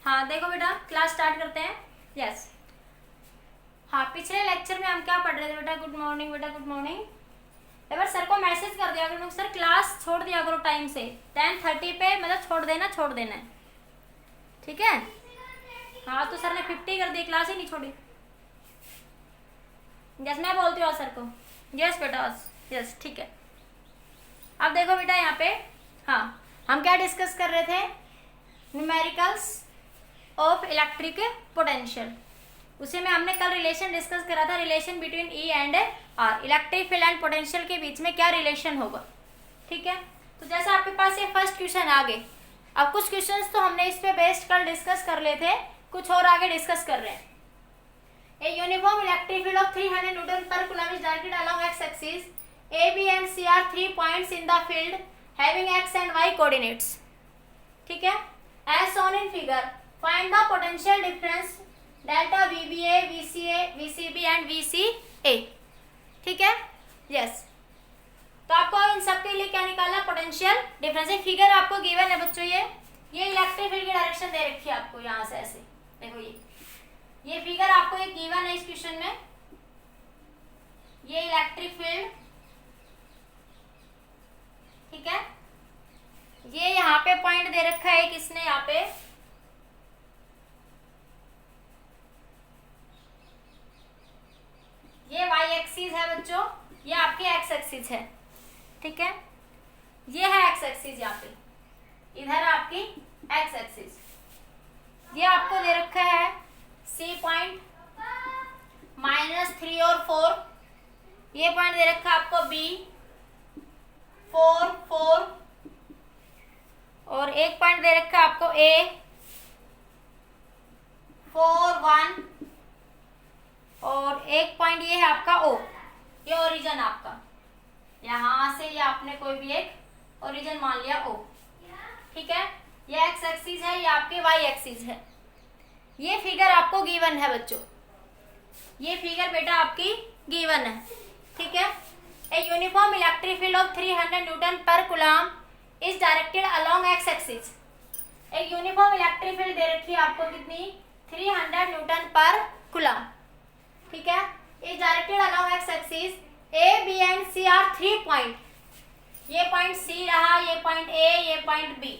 हाँ देखो बेटा, क्लास स्टार्ट करते हैं। यस हाँ, पिछले लेक्चर में हम क्या पढ़ रहे थे बेटा? गुड मॉर्निंग बेटा, गुड मॉर्निंग। एक बार सर को मैसेज कर दिया करो, सर क्लास छोड़ दिया करो टाइम से, 10:30 पे मतलब छोड़ देना है, ठीक है? हाँ तो सर ने 50 कर दी, क्लास ही नहीं छोड़ी। यस मैं बोलती हूँ सर को। यस बेटा, यस ठीक है। अब देखो बेटा यहाँ पे, हाँ हम क्या डिस्कस कर रहे थे? Numericals of electric potential. उसी में हमने कल रिलेशन डिस्कस करा था, relation between E and R, electric field and potential के बीच में क्या रिलेशन होगा, ठीक है? तो जैसे आपके पास ये फर्स्ट क्वेश्चन आ गए। अब कुछ क्वेश्चंस तो हमने इस पे बेस्ड कल डिस्कस कर लिए थे, कुछ और आगे डिस्कस कर रहे हैं। A uniform electric field of 300 Newton per coulomb is directed along x-axis. A, B and C are 3 points in the field having x and y coordinates. ठीक है? As shown in figure, find the potential difference delta VBA, VCA, VCB and VCA. ठीक है? Yes. तो आपको इन सब के लिए क्या निकालना? Potential difference. फिगर आपको गिवन है बच्चों, ये इलेक्ट्रिक फील्ड की डायरेक्शन दे रखी है आपको यहाँ से ऐसे। देखो ये फिगर आपको एक गिवन है इस क्वेश्चन में। ये इलेक्ट्रिक फील्ड, ठीक है? ये यहाँ पे पॉइंट दे रखा है किसने? यहाँ पे ये वाई एक्सिस है बच्चों, ये आपकी एक्स एक्सिस है, ठीक है? ये है एक्स एक्सिस, यहाँ पे इधर आपकी एक्स एक्सिस। ये आपको दे रखा है सी पॉइंट -3 और 4। ये पॉइंट दे रखा है आपको बी 4 4, और एक पॉइंट दे रखा है आपको ए 4 1, और एक पॉइंट ये है आपका ओ। ये ओरिजिन आपका, यहां से ये आपने कोई भी एक ओरिजिन मान लिया ओ, ठीक है? ये एक्स एक्सिस है, ये आपके वाई एक्सिस है। ये फिगर आपको गिवन है बच्चों, ये फिगर बेटा आपकी गिवन है, ठीक है? A uniform electric field of 300 newton per coulomb is directed along x axis. एक यूनिफॉर्म इलेक्ट्रिक फील्ड दे रखी है आपको कितनी? 300 न्यूटन पर कूलम्ब, ठीक है? Is directed along x axis. A B and C are 3 point. ये पॉइंट सी रहा, ये पॉइंट ए, ये point B.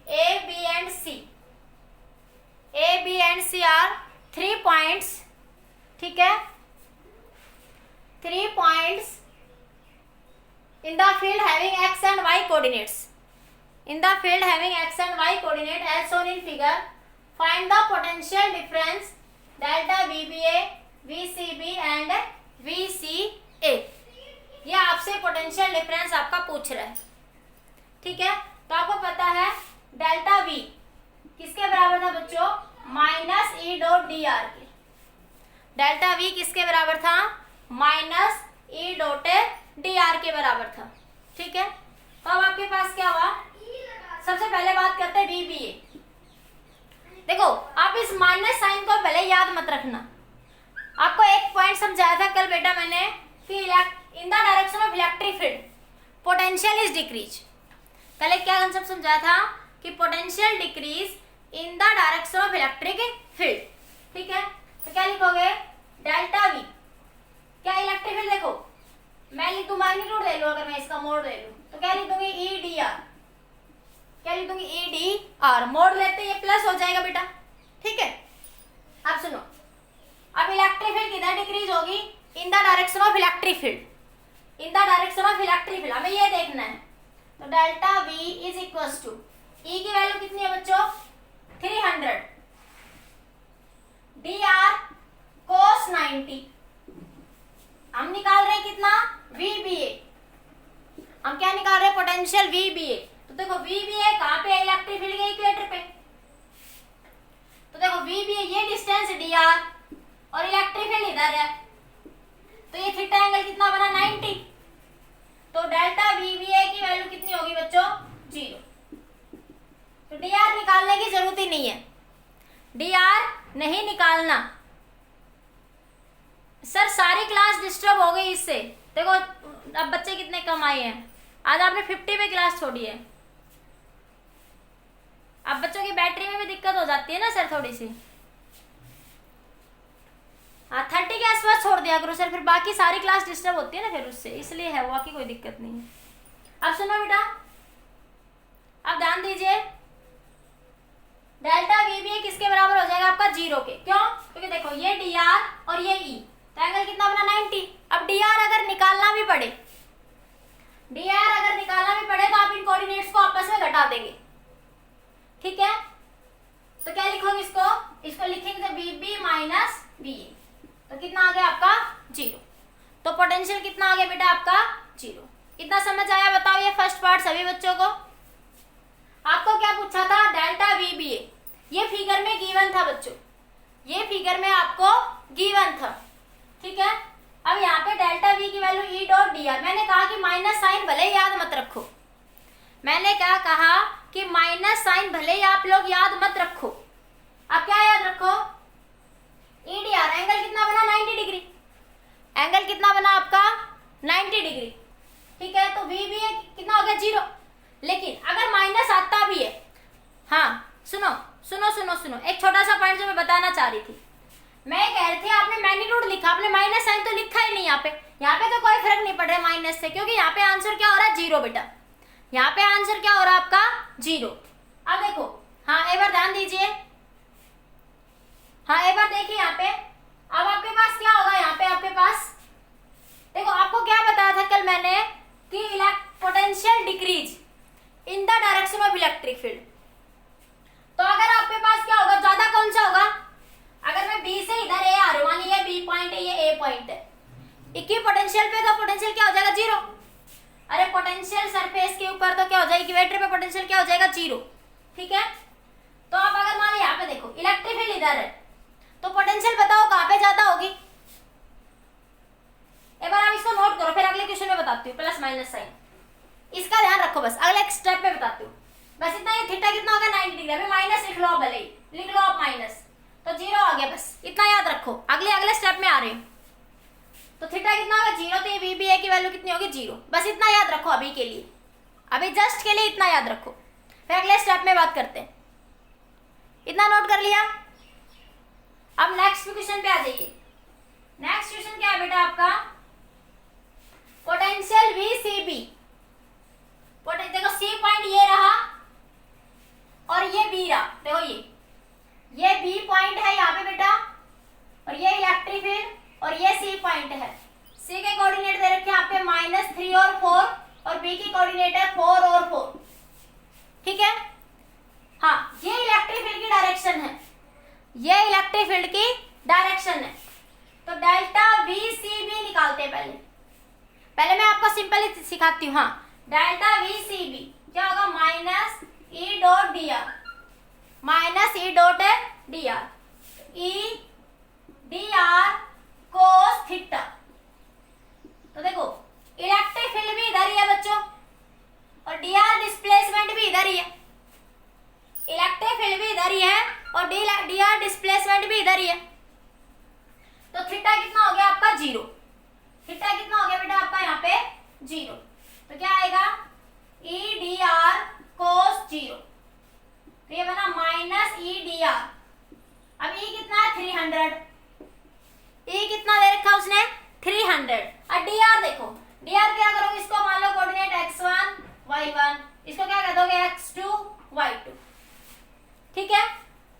A B and C, A, B and C are 3 points, ठीक है? 3 points in the field having x and y coordinates. In the field having x and y coordinate as shown in figure, find the potential difference delta VBA, VCB and VCA. ये आपसे potential difference आपका पूछ रहा है, ठीक है? तो आपको पता है डेल्टा V किसके बराबर था बच्चों? -E.dr के। डेल्टा V किसके बराबर था? -E.dr के बराबर था, ठीक है? तो अब आपके पास क्या हुआ? सबसे पहले बात करते हैं VBA। देखो आप इस माइनस साइन को पहले याद मत रखना। आपको एक पॉइंट समझाया था कल बेटा मैंने कि इन the direction of electric field potential is decrease. कल एक क्या कंसेप्ट समझाया था कि potential decrease in the direction of electric field, ठीक है? तो क्या लिखोगे? डेल्टा V क्या इलेक्ट्रिक फील्ड, देखो मैं लिख दूं मैग्नीट्यूड ले लो, अगर मैं इसका मोड ले लूं तो क्या लिख दूंगी? E.dr। क्या लिख दूंगी? E.dr। मोड लेते ये प्लस हो जाएगा बेटा, ठीक है? अब सुनो, अब इलेक्ट्रिक फील्ड किधर डिक्रीज होगी? In the direction of electric field. In the direction of electric field हमें ये देखना है। तो delta V is equal to E की वैल्यू कितनी है बच्चों? 300, dr cos 90। हम निकाल रहे हैं कितना? VBA। हम क्या निकाल रहे हैं? Potential VBA। तो देखो VBA कहाँ पे है? इलेक्ट्रिक फील्ड के इक्वेटर पे। तो देखो VBA ये डिस्टेंस dr और इलेक्ट्रिक फील्ड इधर है, तो ये थीटा एंगल कितना बना? 90। तो डेल्टा VBA की वैल्यू कितनी होगी बच्चों? 0। तो dr निकालने की जरूरत ही नहीं है, dr नहीं निकालना। सर सारी क्लास डिस्टर्ब हो गई इससे। देखो अब बच्चे कितने कम आए हैं, आज आपने 50 पे क्लास छोड़ी है। अब बच्चों की बैटरी में भी दिक्कत हो जाती है ना सर थोड़ी सी। हाँ 30 के आसपास छोड़ दिया करो सर, फिर बाकी सारी क्लास डिस्टर्ब होती है ना फिर उससे, इसलिए है, बाकी कोई दिक्कत नहीं है। अब सुनो बेटा, अब ध्यान दीजिए, डेल्टा वी भी किसके बराबर हो जाएगा आपका 0 के। क्यों? क्योंकि देखो ये डी आर और ये ई, तो एंगल कितना बना 90। अब डी आर अगर निकालना भी पड़े, डी आर अगर निकालना भी पड़े तो आप इन कोऑर्डिनेट्स को आपस में घटा देंगे, ठीक है। तो क्या लिखोगे इसको, इसको लिखेंगे बी बी माइनस बी ए, तो कितना आ गया आपका 0। तो पोटेंशियल कितना आ गया बेटा आपका 0। इतना समझ आया? बताओ ये फर्स्ट पार्ट सभी बच्चों को। आपको क्या पूछा था, डेल्टा वी बी ए, ये फिगर में गिवन था बच्चों, ये फिगर में आपको गिवन था, ठीक है। अब यहाँ पे डेल्टा वी की value E dot D are, मैंने कहा कि माइनस साइन भले याद मत रखो, मैंने क्या कहा कि माइनस साइन भले ही आप लोग याद मत रखो, अब क्या याद रखो, ई डी आर, एंगल कितना बना 90 डिग्री, एंगल कितना बना आपका 90 डिग्री, ठीक है। तो वी बी कितना हो गया 0। लेकिन अगर माइनस आता भी है, हाँ सुनो सुनो सुनो सुनो, एक छोटा सा पॉइंट जो मैं बताना चाह रही थी, मैं कह रही थी आपने मैग्नीट्यूड लिखा, आपने माइनस साइन तो लिखा ही नहीं यहाँ पे, यहाँ पे तो कोई फर्क नहीं पड़ रहा माइनस से, क्योंकि यहाँ पे आंसर क्या हो रहा है 0 बेटा, यहाँ पे आंसर क्या हो रहा है आपका 0। अब देखो, हाँ एक बार ध्यान दीजिए, हाँ एक बार देखिए यहाँ पे, अब आपके पास क्या होगा, यहाँ पे आपके पास देखो, आपको क्या बताया था कल मैंने कि potential decrease in the direction of electric field. तो अगर आपके पास क्या होगा, ज्यादा कौन सा होगा, अगर मैं बी से इधर ए आ रही हूँ, मानिए ये बी पॉइंट है, ये ए पॉइंट है, इक्वी पोटेंशियल पे, तो पोटेंशियल क्या हो जाएगा 0। अरे पोटेंशियल सरफेस के ऊपर तो क्या हो जाएगी, इक्वेटर पे पोटेंशियल क्या हो जाएगा 0, ठीक है। तो आप अगर मान लो यहाँ पे देखो इलेक्ट्रिक फील्ड इधर है, तो पोटेंशियल बताओ कहाँ पे ज्यादा होगी, एक बार आप इसको नोट करो, फिर अगले क्वेश्चन में बताती हूँ प्लस माइनस साइन, इसका ध्यान रखो, बस अगले स्टेप पे बताती हूँ। बस इतना, ये थीटा कितना होगा 90 डिग्री, अभी माइनस लिख लो आप, भले ही लिख लो आप माइनस, तो 0 आ गया, बस इतना याद रखो, अगले स्टेप में आ रहे हो। तो थीटा कितना होगा 0, तो ये वी बी ए की वैल्यू कितनी होगी 0, बस इतना याद रखो अभी के लिए, अभी जस्ट के लिए इतना याद रखो, फिर अगले स्टेप में बात करते हैं। इतना नोट कर लिया? अब नेक्स्ट क्वेश्चन पे आ जाइए। नेक्स्ट क्वेश्चन क्या है बेटा आपका, पोटेंशियल वी सी बी, देखो सी पॉइंट ये रहा और ये बी रहा, देखो ये बी पॉइंट है यहाँ पे बेटा, और ये इलेक्ट्रिक फील्ड और ये सी पॉइंट है। सी के कोऑर्डिनेट दे रखे हैं यहाँ पे -3 और 4, और बी की कोऑर्डिनेट है 4 और 4, ठीक है। हाँ ये इलेक्ट्रिक फील्ड की डायरेक्शन है, ये इलेक्ट्रिक फील्ड की डायरेक्शन है। तो डेल्टा वी सी बी निकालते हैं, पहले मैं आपको सिंपल सिखाती हूँ। हाँ डेल्टा वी सी बी क्या होगा, minus E dot D are, minus E dot D R, E D R cos theta. तो देखो इलेक्ट्रिक फील्ड भी इधर ही है बच्चों, और डी आर डिस्प्लेसमेंट भी इधर ही है, इलेक्ट्रिक फील्ड भी इधर ही है और डी आर डिस्प्लेसमेंट भी इधर ही है। तो थीटा कितना हो गया आपका 0, थीटा कितना हो गया बेटा आपका यहाँ पे 0, तो क्या आएगा ई डी आर कोस 0, तो ये बना माइनस ई डी आर। अब ई कितना है 300, ई कितना दे रखा उसने 300, और डी आर देखो, डी आर क्या करोगे, इसको मान लो कोऑर्डिनेट x1 y1, इसको क्या कर दोगे x2 y2, ठीक है।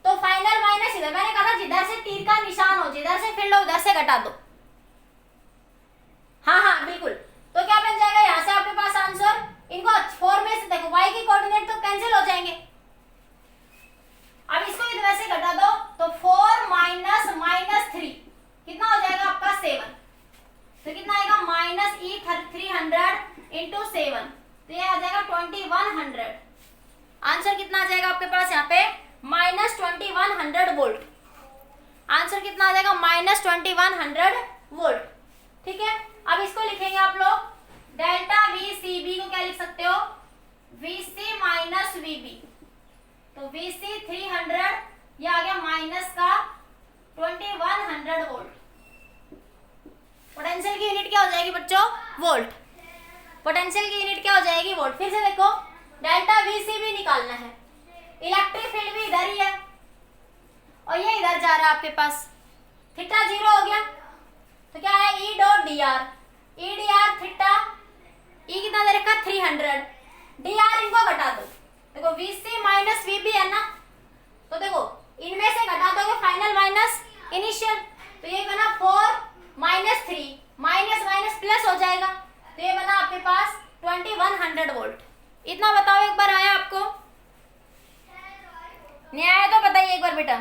तो फाइनल माइनस इधर, मैंने कहा था जिधर से तीर का निशान हो, जिधर से फील्ड हो उधर से घटा दो, हाँ हाँ बिल्कुल। तो क्या बन जाएगा यहाँ से आपके पास आंसर, इनको 4 में से देखो y की कोऑर्डिनेट तो कैंसिल हो जाएंगे, अब इसको इधर से घटा दो, तो 4 माइनस -3 कितना हो जाएगा आपका 7, तो कितना आएगा माइनस ई 300 इंटू 7, तो ये आ जाएगा 2100। आंसर कितना आ जाएगा आपके पास यहाँ पे -2100 वोल्ट, आंसर कितना आ जाएगा -2100 वोल्ट, ठीक है। अब इसको लिखेंगे आप लोग, डेल्टा वी सी बी को क्या लिख सकते हो, V C minus V B, तो वी सी 300, ये आ गया माइनस का 2100 वोल्ट। पोटेंशियल की यूनिट क्या हो जाएगी बच्चों, वोल्ट, पोटेंशियल की यूनिट क्या हो जाएगी वोल्ट। फिर से देखो डेल्टा वी सी बी निकालना है, इलेक्ट्रिक फील्ड भी इधर ही है, रहा है आपके पास, थीटा 0 हो गया तो क्या है E dot D R, E D R theta, E कितना दे रखा 300, डी आर इनको घटा दो, देखो वीसी माइनस वीबी है ना, तो देखो इनमें से घटा दोगे फाइनल माइनस इनिशियल, तो ये बना 4 माइनस 3 माइनस माइनस प्लस हो जाएगा, तो ये बना आपके पास 2100 वोल्ट। इतना बताओ एक बार आया आपको, नहीं आया तो बताइए एक बार बेटा।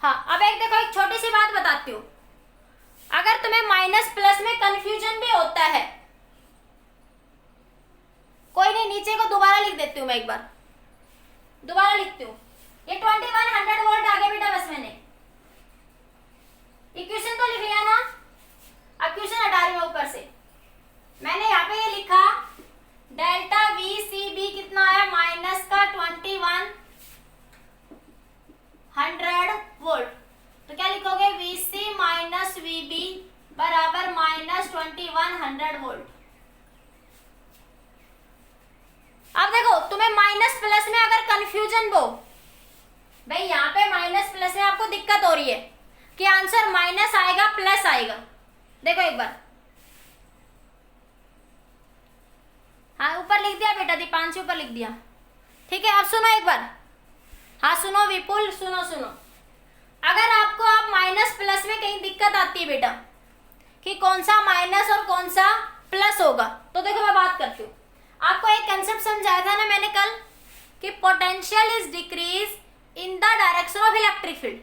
हाँ अब एक देखो, एक छोटी सी बात बताती हूँ, अगर तुम्हें माइनस प्लस में कंफ्यूजन भी होता है, कोई नहीं, नीचे को दोबारा लिख देती हूँ मैं, एक बार दोबारा लिखती हूँ, ये 2100 वोल्ट आ गया बेटा, बस मैंने इक्वेशन तो लिख लिया ना, अब क्वेश्चन हटा रही हूँ ऊपर से, मैंने यहाँ पे ये लिखा डेल्टा वी सी बी कितना है माइनस का 2100 वोल्ट, तो क्या लिखोगे V C minus V B बराबर माइनस 2100 वोल्ट। अब देखो तुम्हें माइनस प्लस में अगर कंफ्यूजन हो, भाई यहाँ पे माइनस प्लस में आपको दिक्कत हो रही है कि आंसर माइनस आएगा प्लस आएगा, देखो एक बार, हाँ ऊपर लिख दिया बेटा, दीपांशु ऊपर लिख दिया, ठीक है। अब सुनो एक बार, हाँ सुनो विपुल, सुनो सुनो, अगर आपको आप माइनस प्लस में कहीं दिक्कत आती है बेटा कि कौन सा माइनस और कौन सा प्लस होगा, तो देखो मैं बात करती हूँ, आपको एक कंसेप्ट समझाया था ना मैंने कल कि potential is decrease in the direction of electric field,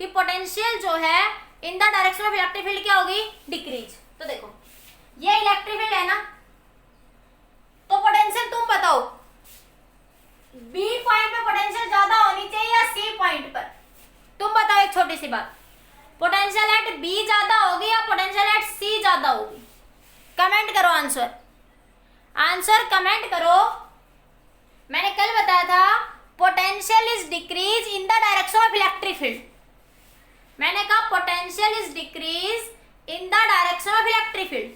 कि पोटेंशियल जो है इन the direction of electric field क्या होगी, डिक्रीज। तो देखो ये इलेक्ट्रिक फील्ड है ना, तो पोटेंशियल तुम बताओ बी पॉइंट पे पोटेंशियल ज्यादा होनी चाहिए या सी पॉइंट पर, तुम बताओ एक छोटी सी बात, पोटेंशियल एट बी ज्यादा होगी या पोटेंशियल एट सी ज्यादा होगी, कमेंट करो आंसर, आंसर कमेंट करो। मैंने कल बताया था potential is decrease in the direction of electric field, मैंने कहा potential is decrease in the direction of electric field.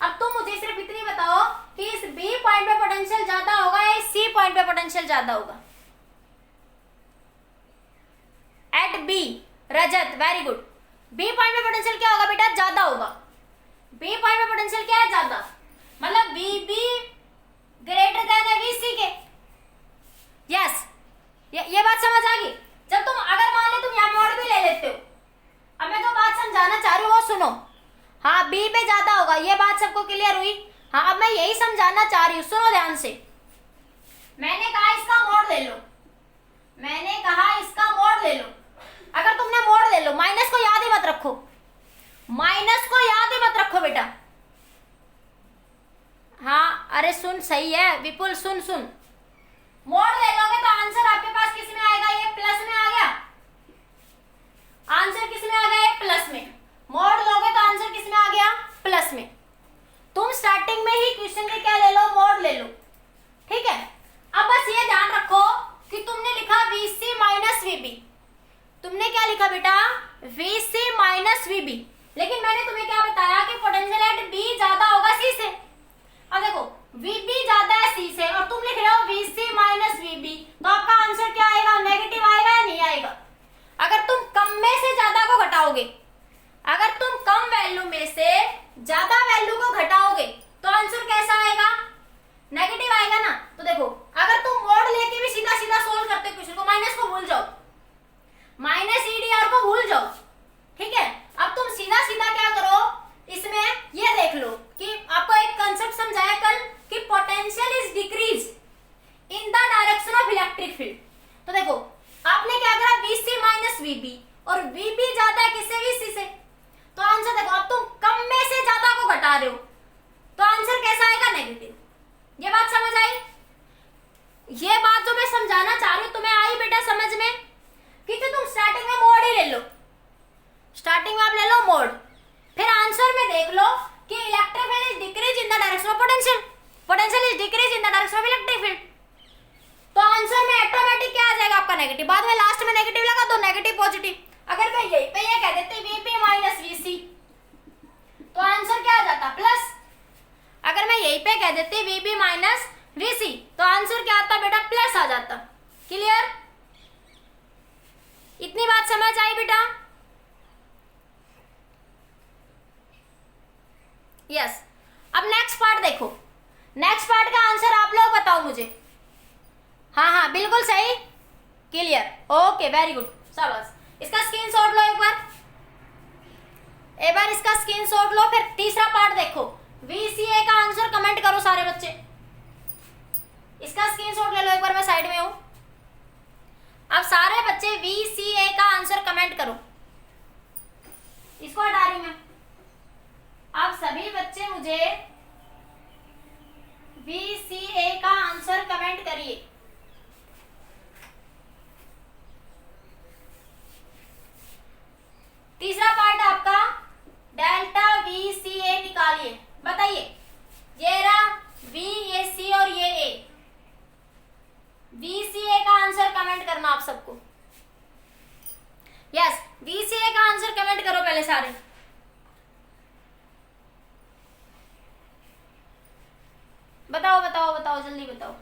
अब तुम मुझे सिर्फ इतनी बताओ कि इस बी पॉइंट पे पोटेंशियल ज्यादा होगा या इस सी पॉइंट पे पोटेंशियल ज्यादा होगा, एट बी, रजत वेरी गुड, बी पॉइंट पे पोटेंशियल क्या होगा बेटा, ज्यादा होगा, बी पॉइंट पे पोटेंशियल क्या है, ज्यादा, मतलब वी बी ग्रेटर देन है वी सी के, यस ये बात समझ आ गई। जब तुम अगर मान लो तुम यहाँ मोड भी ले लेते हो, अब मैं जो बात समझाना चाह रही हूँ वो सुनो, हाँ बी पे ज्यादा होगा, ये बात सबको क्लियर हुई, हाँ अब मैं यही समझाना चाह रही हूँ, सुनो ध्यान से, मैंने कहा इसका मोड ले लो, मैंने कहा इसका मोड ले लो, अगर तुमने मोड ले लो, माइनस को याद ही मत रखो, माइनस को याद ही मत रखो बेटा, हाँ अरे सुन, सही है विपुल, सुन सुन, मोड ले लोगे तो आंसर आपके पास किस में आएगा, ये प्लस में आ गया, आंसर किस में आ गया, ये प्लस में, मोड लोगे तो आंसर किस में आ गया, प्लस में। तुम स्टार्टिंग में ही क्वेश्चन के क्या ले लो, मोड ले लो, ठीक है। अब बस ये ध्यान रखो कि तुमने लिखा वीसी माइनस वीबी, तुमने क्या लिखा बेटा, वीसी माइनस वीबी, लेकिन मैंने तुम्हें क्या बताया कि पोटेंशियल एट बी ज्यादा होगा सी से, अब देखो वीबी ज्यादा है सी से और तुम लिख रहे हो वीसी माइनस वीबी, तो आपका आंसर क्या आएगा, नेगेटिव आएगा या नहीं आएगा। अगर तुम कम में से ज्यादा को घटाओगे, अगर तुम कम वैल्यू में से ज्यादा वैल्यू को घटाओगे तो आंसर कैसा आएगा, नेगेटिव आएगा ना। तो देखो अगर तुम मोड लेके भी सीधा सीधा सोल्व करते हो क्वेश्चन को, माइनस को भूल जाओ, माइनस ईडीआर को भूल जाओ, ठीक है। अब तुम सीधा सीधा क्या करो, इसमें ये देख लो कि आपको एक कंसेप्ट समझाया कल कि potential is decrease in the direction of electric field. तो देखो आपने क्या करा, वीसी माइनस वीबी, और वीबी ज्यादा है किससे, वीसी से, तो आंसर देखो अब तुम कम में से ज्यादा को घटा रहे हो तो आंसर कैसा आएगा, नेगेटिव। ये बात समझ आई, ये बात जो मैं समझाना चाह रही हूँ तुम्हें आई बेटा समझ में, क्योंकि तुम स्टार्टिंग में मोड ही ले लो, स्टार्टिंग में आप ले लो मोड, फिर आंसर में देख लो कि electric field is decrease in the direction of potential, potential is decrease in the direction of electric field, तो आंसर में ऑटोमेटिक क्या आ जाएगा आपका, नेगेटिव। बाद में लास्ट में नेगेटिव लगा दो, नेगेटिव पॉजिटिव। अगर मैं यही पे ये कह देते वीपी माइनस वीसी तो आंसर क्या आ जाता, प्लस। अगर मैं यही पे कह देती वीपी माइनस वीसी तो आंसर क्या आता बेटा, प्लस आ जाता। क्लियर? इतनी बात समझ आई बेटा? यस। अब नेक्स्ट पार्ट देखो, नेक्स्ट पार्ट का आंसर आप लोग बताओ मुझे। हाँ हाँ बिल्कुल सही, क्लियर, ओके वेरी गुड, शाबाश। इसका स्क्रीनशॉट लो एक बार इसका स्क्रीनशॉट लो। फिर तीसरा पार्ट देखो, VCA का आंसर कमेंट करो सारे बच्चे। इसका स्क्रीनशॉट ले लो एक बार, मैं साइड में हूं। अब सारे बच्चे VCA का आंसर कमेंट करो। इसको हटा रही मैं। अब सभी बच्चे मुझे VCA का आंसर कमेंट करिए। तीसरा पार्ट आपका डेल्टा VCA निकालिए, बताइए। ये रहा VAC और ये A। VCA का आंसर कमेंट करना आप सबको। यस, VCA का आंसर कमेंट करो पहले सारे। बताओ बताओ बताओ, जल्दी बताओ।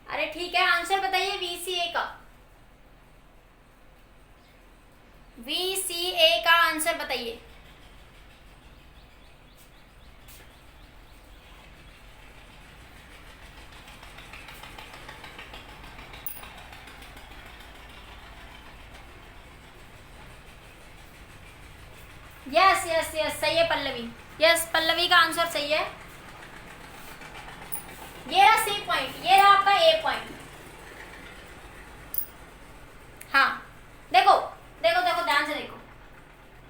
अरे ठीक है, आंसर बताइए VCA का। VCA का आंसर बताइए। यस यस यस, सही है पल्लवी। यस, पल्लवी का आंसर सही है। ये रहा C पॉइंट, ये रहा आपका A पॉइंट। हाँ देखो देखो देखो, ध्यान से देखो।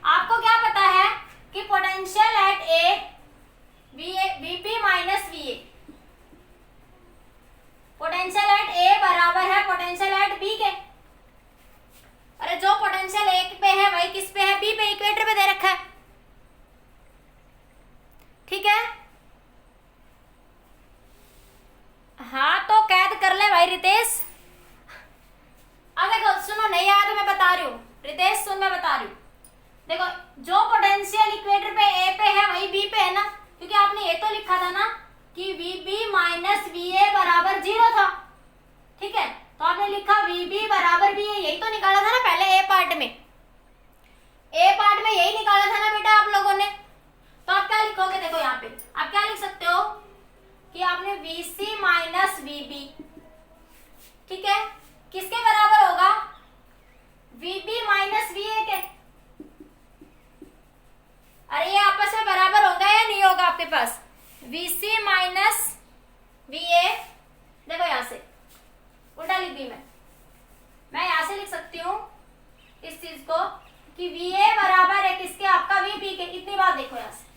आपको क्या पता है कि potential at A VP minus VA, potential at A बराबर है पोटेंशियल एट B के। अरे जो पोटेंशियल एक पे है वही किस पे है? B पे, इक्वेटर पे दे रखा है। ठीक है, हाँ तो कैद कर ले भाई रितेश। अब देखो सुनो, नहीं आया तो मैं बता रही हूँ रितेश, सुन मैं बता रही हूँ। देखो जो पोटेंशियल इक्वेटर पे A पे है वही B पे है ना, क्योंकि आपने ये तो लिखा था ना कि VB माइनस VA बराबर 0 था। ठीक है, तो आपने लिखा VB बराबर VA, यही तो निकाला था ना पहले A पार्ट में। A पार्ट में यही निकाला था ना बेटा आप लोगों ने। तो आप क्या लिखोगे? देखो यहाँ पे आप क्या लिख सकते हो कि आपने VC माइनस VB, ठीक है, किसके बराबर होगा? VB माइनस VA के। अरे ये आपस में बराबर होगा या नहीं होगा आपके पास? VC माइनस VA, देखो यहां से उल्टा लिख दी मैं यहां से लिख सकती हूँ इस चीज को कि VA बराबर है किसके? आपका VB के। इतनी बात देखो यहां से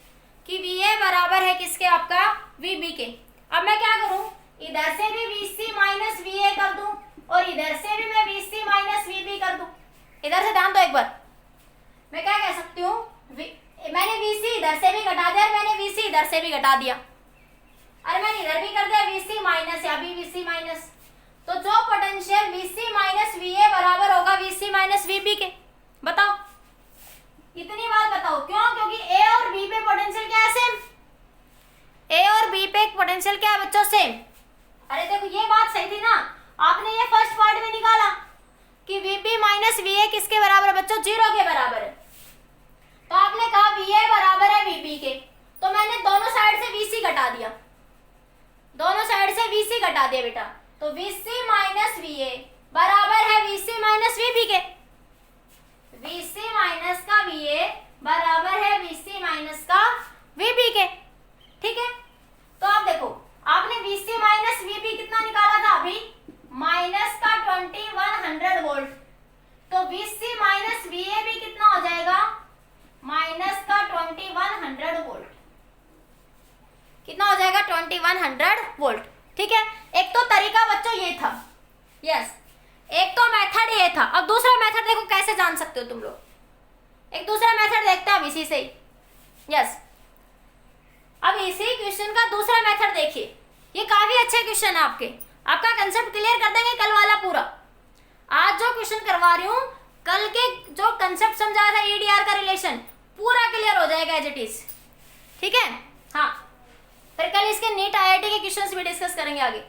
कि VA बराबर है किसके? आपका VB के। अब मैं क्या करूं? इधर से भी VC माइनस VA कर दूं और इधर से भी मैं VC माइनस VB कर दूं। इधर से ध्यान दो एक बार, मैं क्या कह सकती हूँ? मैंने VC इधर से भी घटा दिया, मैंने VC इधर से भी घटा दिया। अरे मैंने इधर भी कर दिया VC माइनस, या भी VC माइनस। तो जो पोटेंशियल VC माइनस VA बराबर होगा VC माइनस VB के। बताओ, इतनी बात बताओ क्यों? क्योंकि A और B पे पोटेंशियल क्या है? सेम। A और B पे पोटेंशियल क्या है बच्चों? सेम। अरे देखो ये बात सही थी ना, आपने ये फर्स्ट पार्ट में निकाला कि VB माइनस VA किसके बराबर है बच्चों? 0 के बराबर है। तो आपने कहा VA बराबर है VB के, तो मैंने दोनों साइड से VC घटा दिया, दोनों साइड से VC घटा दिया बेटा। तो VC माइनस VA बराबर है VC माइनस VB के। VC माइनस का VA बराबर है VC माइनस का VB के। ठीक है, तो आप देखो आपने VC माइनस VB कितना निकाला था अभी? माइनस का 2100 वोल्ट। तो VC माइनस VA भी कितना हो जाएगा? माइनस का 2100 वोल्ट। कितना हो जाएगा? 2100 वोल्ट। ठीक है, एक तो तरीका बच्चों ये था, यस, एक तो मेथड ये था। अब दूसरा मेथड देखो कैसे जान सकते हो तुम लोग। एक दूसरा मेथड देखते हैं अब इसी से ही। यस, अब इसी क्वेश्चन का दूसरा मेथड देखिए, ये काफी अच्छे क्वेश्चन है आपके, आपका कंसेप्ट क्लियर कर देंगे कल वाला पूरा। आज जो क्वेश्चन करवा रही हूँ, कल के जो कंसेप्ट समझाया था EDR का रिलेशन पूरा क्लियर हो जाएगा एज इट इज। ठीक है, हाँ, फिर कल इसके नीट आएगा। सीआईटी के क्वेश्चंस भी डिस्कस करेंगे आगे।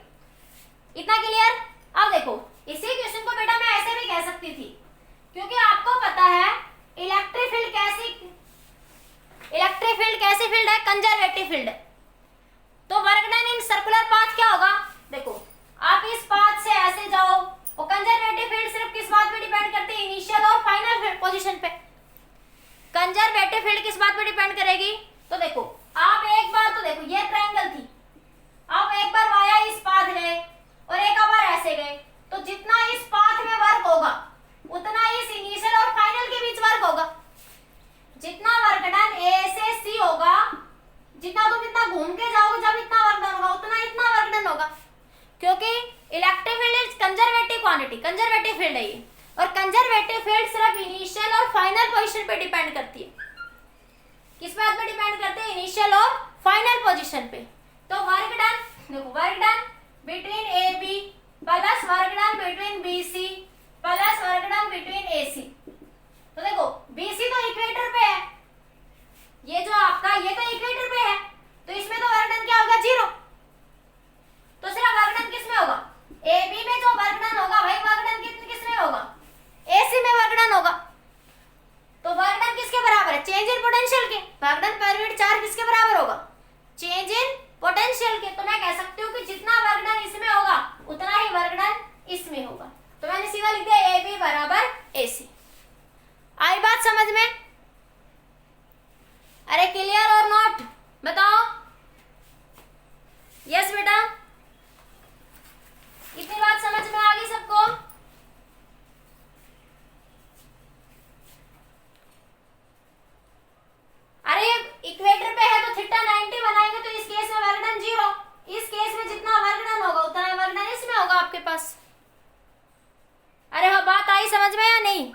इतना क्लियर? अब देखो इसी क्वेश्चन को बेटा मैं ऐसे भी कह सकती थी, क्योंकि आपको पता है इलेक्ट्रिक फील्ड कैसी फील्ड है? कंजर्वेटिव फील्ड है। तो work done in circular path क्या होगा? देखो आप इस पाथ से ऐसे जाओ, वो कंजर्वेटिव फील्ड सिर्फ किस बात पे डिपेंड करती है? इनिशियल और फाइनल पोजीशन पे। कंजर्वेटिव फील्ड किस बात पे डिपेंड करेगी? तो देखो आप एक बार तो देखो ये ट्रायंगल थी, आप एक बार वाया इस पाथ गए और एक बार ऐसे गए, तो जितना इस पाथ में वर्क होगा उतना इस इनिशियल और फाइनल के बीच वर्क होगा। जितना वर्क डन ए से सी होगा, जितना तुम इतना घूम के जाओगे जब इतना वर्क डन होगा उतना इतना वर्क डन होगा, क्योंकि electric field is conservative quantity, conservative field है ये। और कंजर्वेटिव फील्ड सिर्फ इनिशियल और फाइनल पोजीशन पे डिपेंड करती है। किस बात पे डिपेंड करते हैं? इनिशियल और फाइनल पोजीशन पे। तो वर्क डन देखो, work done between A B plus work done between B C plus work done between A C. तो देखो बीसी तो इक्वेटर पे है, ये जो आपका ये तो इक्वेटर पे है, तो इसमें तो वर्क डन क्या होगा? 0। तो सिर्फ वर्क डन किस में होगा? ए बी में जो वर्क डन होगा वही वर्क डन किस में होगा? एसी में वर्क डन होगा। तो वर्क डन किसके बराबर है? चेंज इन पोटेंशियल के। वर्क डन पर यूनिट चार्ज किसके बराबर होगा? चेंज इन पोटेंशियल के। तो मैं कह सकती हूँ कि जितना वर्क डन इसमें होगा उतना ही वर्क डन इसमें होगा। तो मैंने सीधा लिख दिया ए बी बराबर ए सी। आई बात समझ में? अरे क्लियर और नॉट बताओ? यस बेटा, इतनी बात समझ में आ गई सबको? अरे इक्वेटर पे है तो थीटा 90 बनाएंगे तो इस केस में वर्क डन 0, इस केस में जितना वर्क डन होगा उतना ही वर्क डन इसमें होगा आपके पास। अरे हाँ बात आई समझ में या नहीं?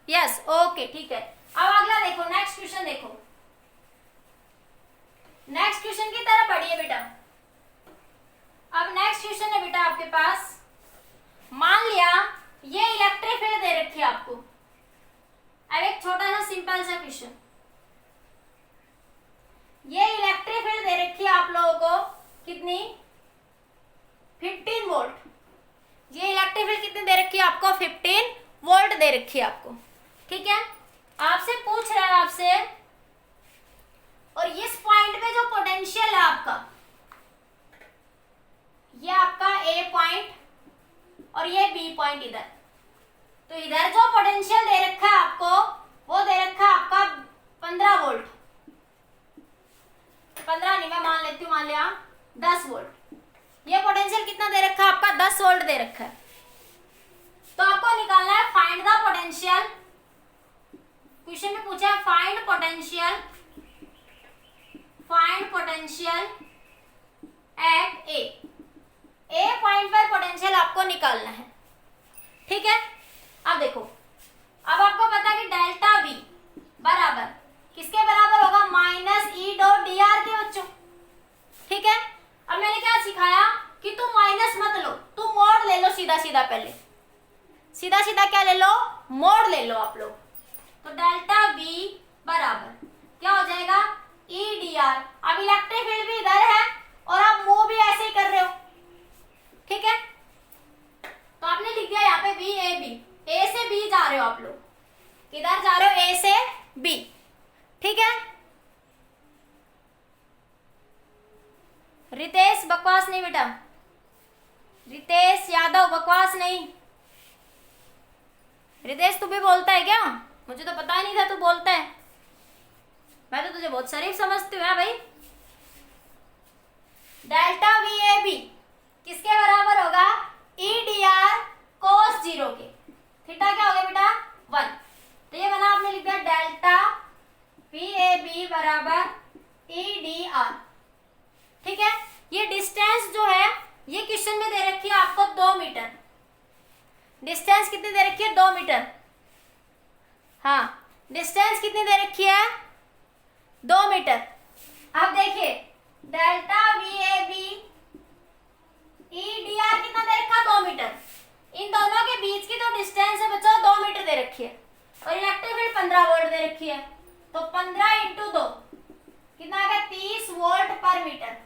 यस ओके ठीक है। अब अगला देखो, नेक्स्ट क्वेश्चन देखो, नेक्स्ट क्वेश्चन की तरफ बढ़िए बेटा। अब नेक्स्ट क्वेश्चन है बेटा आपके पास, मान लिया ये इलेक्ट्रिक फील्ड दे रखी है आपको। अब एक छोटा सा सिंपल सा क्वेश्चन, ये इलेक्ट्रिक फील्ड दे रखी है आप लोगों को कितनी? 15 वोल्ट। ये इलेक्ट्रिक फील्ड कितनी दे रखी है आपको? 15 वोल्ट दे रखी है आपको, ठीक है। आपसे पूछ रहा है आपसे, और इस पॉइंट पे जो पोटेंशियल है आपका, ये आपका ए पॉइंट और ये बी पॉइंट इधर, तो इधर जो पोटेंशियल दे रखा है आपको वो दे रखा है आपका 15 वोल्ट। 15 नहीं, मैं मान लेती हूँ, मान लिया 10 वोल्ट। ये पोटेंशियल कितना दे रखा है आपका? 10 वोल्ट दे रखा है। तो आपको निकालना है फाइंड द पोटेंशियल। क्वेश्चन में पूछा है find potential, find potential at A point पर पोटेंशियल आपको निकालना है, ठीक है। अब देखो, अब आपको पता है कि डेल्टा वी बराबर किसके बराबर होगा? Minus E dot D are के बच्चों, ठीक है। अब मैंने क्या सिखाया कि तुम माइनस मत लो, तुम मोड ले लो सीधा सीधा, पहले सीधा सीधा क्या ले लो? मोड ले लो आप लोग। तो डेल्टा वी बराबर क्या हो जाएगा? ई डी आर। अब इलेक्ट्रिक फील्ड भी इधर है और आप मूव भी ऐसे ही कर रहे हो, ठीक है। तो आपने लिख दिया यहाँ पे बी ए बी, ए से बी जा रहे हो आप लोग, किधर जा रहे हो? ए से बी, ठीक है। रितेश बकवास नहीं बेटा, रितेश यादव बकवास नहीं। रितेश तू भी बोलता है क्या? मुझे तो पता ही नहीं था तू बोलता है, मैं तो तुझे बहुत शरीफ समझती हूँ भाई। डेल्टा वी ए बी किसके बराबर होगा? ई डी आर कोस 0 के। थीटा क्या हो गया बेटा? 1। तो ये बना, आपने लिख दिया डेल्टा वी ए बी बराबर ई डी आर, ठीक है। ये डिस्टेंस जो है ये क्वेश्चन में दे रखी है आपको 2 मीटर। डिस्टेंस कितनी दे रखी है? 2 मीटर। हाँ, डिस्टेंस कितनी दे रखी है? 2 मीटर। अब देखिए delta V A B E D R कितना दे रखा? 2 मीटर। इन दोनों के बीच की जो डिस्टेंस है बच्चों 2 मीटर दे रखी है, और इलेक्ट्रिक फील्ड 15 वोल्ट दे रखी है। तो 15 × 2 कितना आ गया? 30 वोल्ट पर मीटर।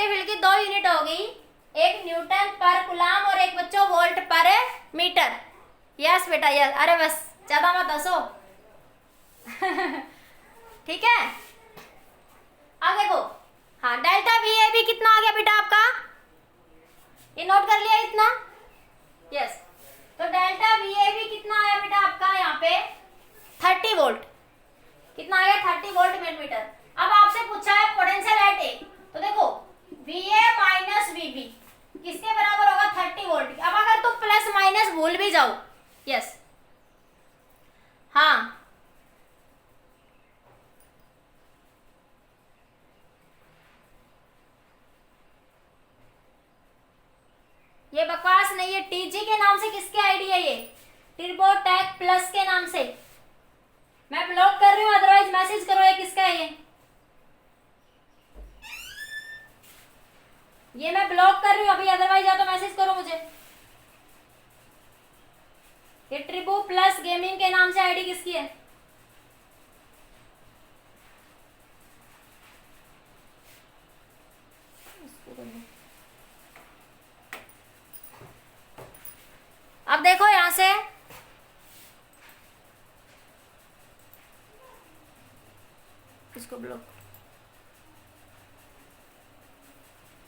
इलेक्ट्रिक फील्ड की 2 यूनिट हो गई, एक न्यूटन पर कूलम और एक बच्चों वोल्ट पर मीटर। यस बेटा यस, अरे बस ज्यादा मत हंसो। ठीक है, अब देखो, हाँ डेल्टा वी ए बी कितना आ गया बेटा आपका, ये नोट कर लिया इतना। यस, तो डेल्टा वी ए बी कितना आया बेटा आपका यहाँ पे 30 वोल्ट, कितना आ गया 30 वोल्ट मिलीमीटर। अब आपसे पूछा है पोटेंशियल एट ए, तो देखो V A minus V B किसके बराबर होगा 30 वोल्ट। अब अगर तुम प्लस माइनस भूल भी जाओ, यस हाँ ये बकवास नहीं है, टीजी के नाम से किसके आईडी है ये, टर्बोटेक प्लस के नाम से। मैं ब्लॉक कर रही हूँ, अदरवाइज मैसेज करो ये किसका है ये मैं ब्लॉक कर रही हूँ अभी, अदरवाइज या तो मैसेज करो मुझे। ये ट्रिबो प्लस गेमिंग के नाम से आईडी किसकी है। अब देखो यहां से इसको ब्लॉक,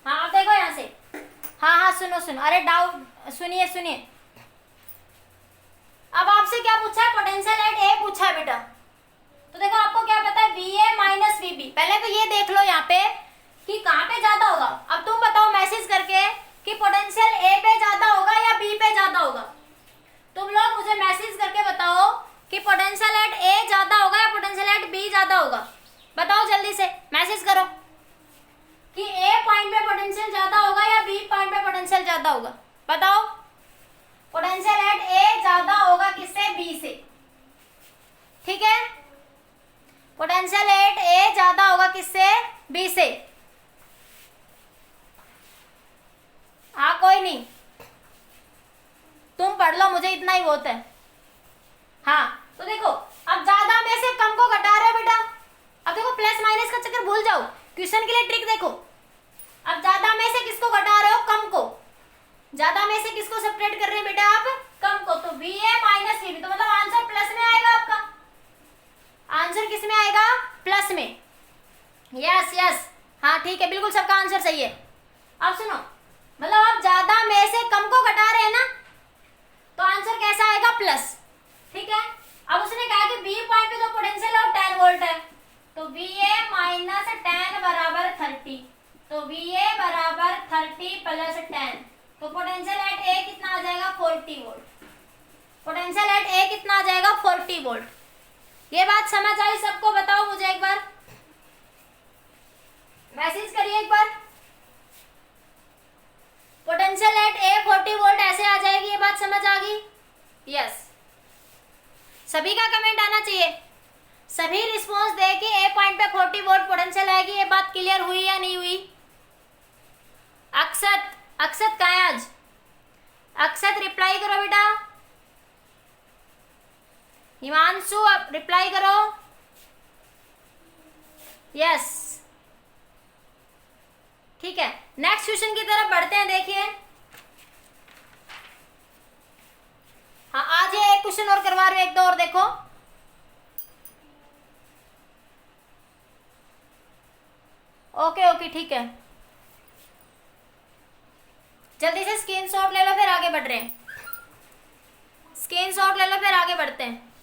हाँ अब देखो यहां से, हाँ हाँ सुनो सुनो, अरे डाउट सुनिए सुनिए। अब आपसे क्या पूछा है, पोटेंशियल एट ए पूछा है बेटा। तो देखो आपको क्या पता है V A minus V B, पहले तो ये देख लो यहाँ पे कि कहाँ पे ज्यादा होगा। अब तुम बताओ मैसेज करके कि पोटेंशियल ए पे ज्यादा होगा या बी पे ज्यादा होगा। तुम लोग मुझे मैसेज करके बताओ कि पोटेंशियल एट ए ज्यादा होगा या पोटेंशियल एट बी ज्यादा होगा। बताओ जल्दी से मैसेज करो कि ए पॉइंट पे पोटेंशियल ज्यादा होगा या बी पॉइंट पे पोटेंशियल ज्यादा होगा। बताओ पोटेंशियल एट ए ज्यादा होगा किससे, बी से। ठीक है, पोटेंशियल एट ए ज्यादा होगा किससे, बी से। हाँ कोई नहीं, तुम पढ़ लो, मुझे इतना ही बहुत है। हाँ तो देखो अब ज्यादा में से कम को घटा रहे हो बेटा। अब देखो प्लस माइनस का चक्कर भूल जाओ, क्वेश्चन के लिए ट्रिक देखो। अब ज्यादा में से किसको घटा रहे हो, कम को। ज्यादा में से किसको सेपरेट कर रहे हैं बेटा आप, कम को। तो V A minus V B, तो मतलब आंसर प्लस में आएगा आपका, आंसर किस में आएगा, प्लस में। यस यस हाँ ठीक है, बिल्कुल सबका आंसर सही है। अब सुनो, मतलब आप ज्यादा में से कम को घटा रहे हैं ना, तो आंसर कैसा आएगा, प्लस। ठीक है, अब उसने कहा कि बी पॉइंट पे जो पोटेंशियल है वो 10 वोल्ट है, तो वी ए माइनस 10 बराबर 30, तो वी ए बराबर 30 प्लस 10, तो पोटेंशियल एट ए कितना आ जाएगा 40 वोल्ट। पोटेंशियल एट ए कितना आ जाएगा 40 वोल्ट। ये बात समझ आई सबको, बताओ मुझे एक बार, मैसेज करिए एक बार। पोटेंशियल एट ए 40 वोल्ट ऐसे आ जाएगी, ये बात समझ आ गई। यस, सभी का कमेंट आना चाहिए, सभी रिस्पॉन्स दे कि ए पॉइंट पे 40 वोल्ट पोटेंशियल आएगी। ये बात क्लियर हुई या नहीं हुई। अक्षत, अक्षत कहाँ है आज, अक्षत रिप्लाई करो बेटा। हिमांशु आप रिप्लाई करो। यस ठीक है, नेक्स्ट क्वेश्चन की तरफ बढ़ते हैं। देखिए हाँ, आज ये एक क्वेश्चन और करवा रहे हो, एक दो और देखो। ओके ओके ठीक है, जल्दी से स्क्रीनशॉट ले लो, फिर आगे बढ़ रहे हैं। स्क्रीनशॉट ले लो, फिर आगे बढ़ते हैं।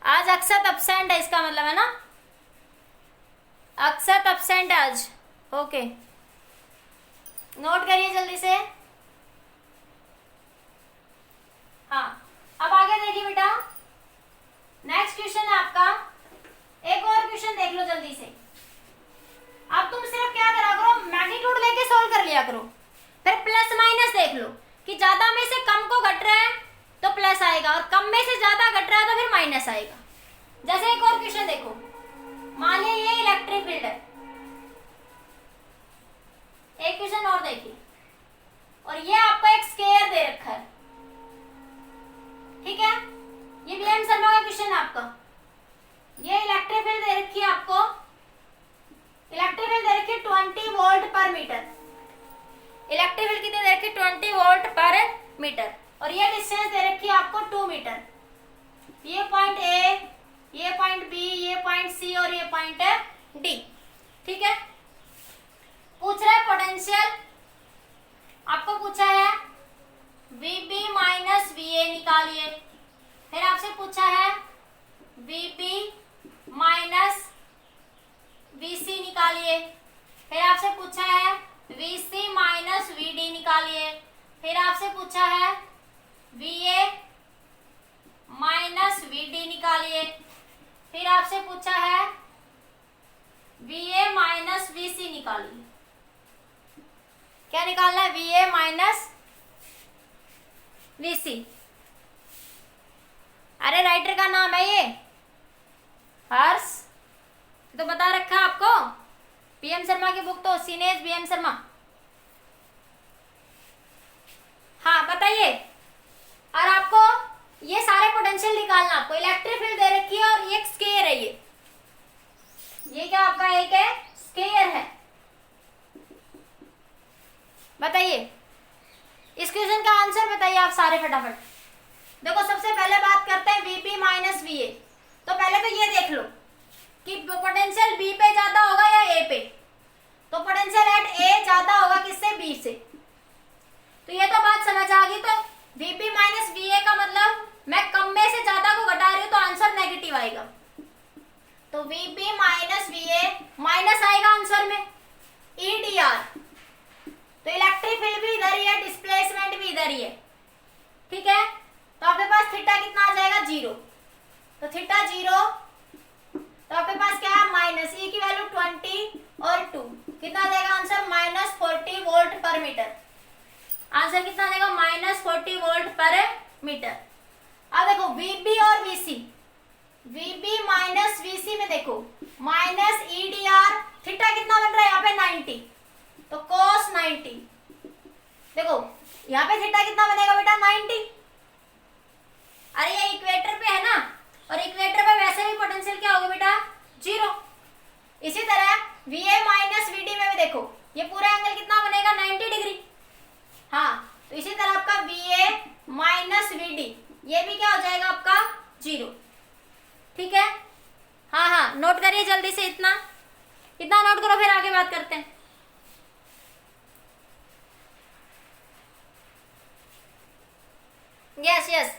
आज अक्षत एब्सेंट है, इसका मतलब है ना, अक्षत एब्सेंट आज। ओके नोट करिए जल्दी से। हाँ अब आगे देखिए बेटा, नेक्स्ट क्वेश्चन है आपका, एक और क्वेश्चन देख लो जल्दी से। अब तुम सिर्फ क्या करा करो, मैग्नीट्यूड लेके सोल्व कर लिया करो, फिर प्लस माइनस देख लो कि ज्यादा में से कम को घट रहा है तो प्लस आएगा, और कम में से ज्यादा घट रहा है तो फिर माइनस आएगा। जैसे एक और क्वेश्चन देखो, मान लिया ये इलेक्ट्रिक फील्ड है, एक क्वेश्चन और देखिए, और ये आपको एक स्केयर दे रखा है। ठीक है, ये वीएम शर्मा का क्वेश्चन है आपका। ये इलेक्ट्रिक फील्ड दे रखी है आपको, इलेक्ट्रिक फील्ड दे रखी है 20 वोल्ट पर मीटर। इलेक्ट्रिक फील्ड कितनी दे रखी, 20 वोल्ट पर मीटर। और ये डिस्टेंस दे रखी है आपको 2 मीटर। ये पॉइंट ए, ये पॉइंट बी, ये पॉइंट सी और ये पॉइंट डी। ठीक है, पूछ रहा है पोटेंशियल, आपको पूछा है VB माइनस VA निकालिए। फिर आपसे पूछा है VB माइनस VC निकालिए। फिर आपसे पूछा है VC माइनस VD निकालिए। फिर आपसे पूछा है VA माइनस VD निकालिए। फिर आपसे पूछा है VA माइनस VC निकालिए। क्या निकालना है, VA माइनस VC। अरे राइटर का नाम है ये हर्ष, तो बता रखा आपको, PM शर्मा की बुक तो सीनेज BM शर्मा। हाँ बताइए, और आपको ये सारे पोटेंशियल निकालना, आपको इलेक्ट्रिक फील्ड दे रखी है और एक स्केयर है। ये क्या आपका एक है स्केयर है। बताइए इस क्वेश्चन का आंसर बताइए आप सारे फटाफट। देखो सबसे पहले बात करते हैं VP माइनस VA। तो पहले तो ये देख लो कि पोटेंशियल B पे ज्यादा होगा या A पे। तो पोटेंशियल एट A ज्यादा होगा किससे, B से। तो ये तो बात समझ आ गई। तो VP माइनस VA का मतलब मैं कम में से ज्यादा को घटा रही हूँ, तो आंसर नेगेटिव आएगा। तो VP माइनस VA माइनस आएगा आंसर में EDR। तो इलेक्ट्रिक फील्ड भी इधर ही है, डिस्प्लेसमेंट भी इधर ही है। ठीक है, तो आपके पास थीटा कितना आ जाएगा, 0। तो थीटा 0, तो आपके पास क्या है माइनस, ई की वैल्यू 20 और 2 कितना आ जाएगा आंसर, माइनस 40 वोल्ट पर मीटर। आंसर कितना आ जाएगा, माइनस 40 वोल्ट पर मीटर। अब देखो VB और VC, VB माइनस VC में देखो माइनस EDR, थीटा कितना बन रहा है यहाँ पे 90, तो cos 90। देखो यहाँ पे थीटा कितना बनेगा बेटा 90। अरे ये इक्वेटर पे है ना, और इक्वेटर पे वैसे भी पोटेंशियल क्या होगा बेटा 0। इसी तरह VA माइनस VD में भी देखो ये पूरा एंगल कितना बनेगा 90 डिग्री। हाँ, तो इसी तरह आपका VA माइनस VD ये भी क्या हो जाएगा आपका 0। ठीक है, हाँ हाँ नोट करिए जल्दी से, इतना इतना नोट करो, फिर आगे बात करते हैं। यस यस,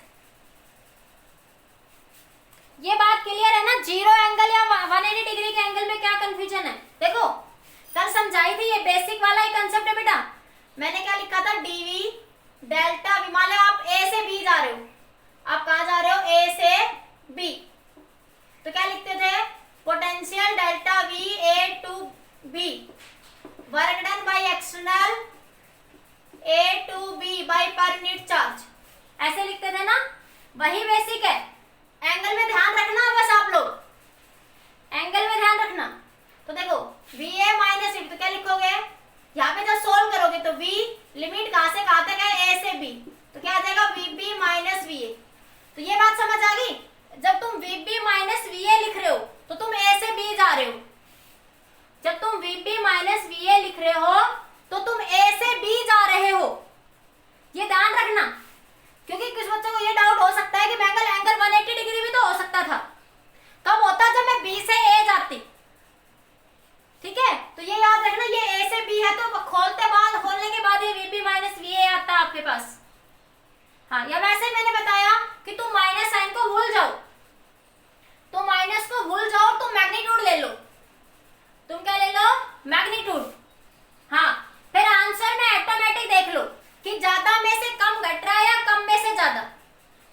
ये बात क्लियर है ना, 0 एंगल या 180 डिग्री के एंगल में क्या कंफ्यूजन है। देखो कल समझाई थी, ये बेसिक वाला ही कंसेप्ट है बेटा। मैंने क्या लिखा था, DV डेल्टा V। मान लो आप A से B जा रहे हो, आप कहा जा रहे हो A से B, तो क्या लिखते थे, potential delta V A to B work done by external A to B by per unit charge, ऐसे लिखते थे ना। वही बेसिक है, एंगल में ध्यान रखना बस आप लोग, एंगल में ध्यान रखना। तो देखो VA माइनस V, तो क्या लिखोगे, यहाँ पे जब सोल्व करोगे तो V लिमिट कहाँ से कहाँ तक है, A से B, तो क्या आ जाएगा VB माइनस VA। तो ये बात समझ आ गई, जब तुम VB माइनस VA लिख रहे हो तो तुम A से B जा रहे हो। जब तुम VB माइनस VA लिख रहे हो तो तुम A से B जा रहे हो, ये ध्यान रखना। क्योंकि कुछ बच्चों को ये डाउट हो सकता है कि एंगल 180 डिग्री भी तो हो सकता था, कब होता जब मैं B से A जाती। ठीक है, तो ये याद रखना, ये A से B है तो खोलने के बाद ये VB माइनस VA आता है आपके पास। हाँ, या वैसे मैंने बताया कि तुम माइनस साइन को भूल जाओ, तो माइनस को भूल जाओ, तुम मैग्नीट्यूड ले लो। तुम क्या ले लो, मैग्नीट्यूड। हाँ, फिर आंसर में ऑटोमेटिक देख लो कि ज्यादा में से कम घट रहा है या कम में से ज्यादा।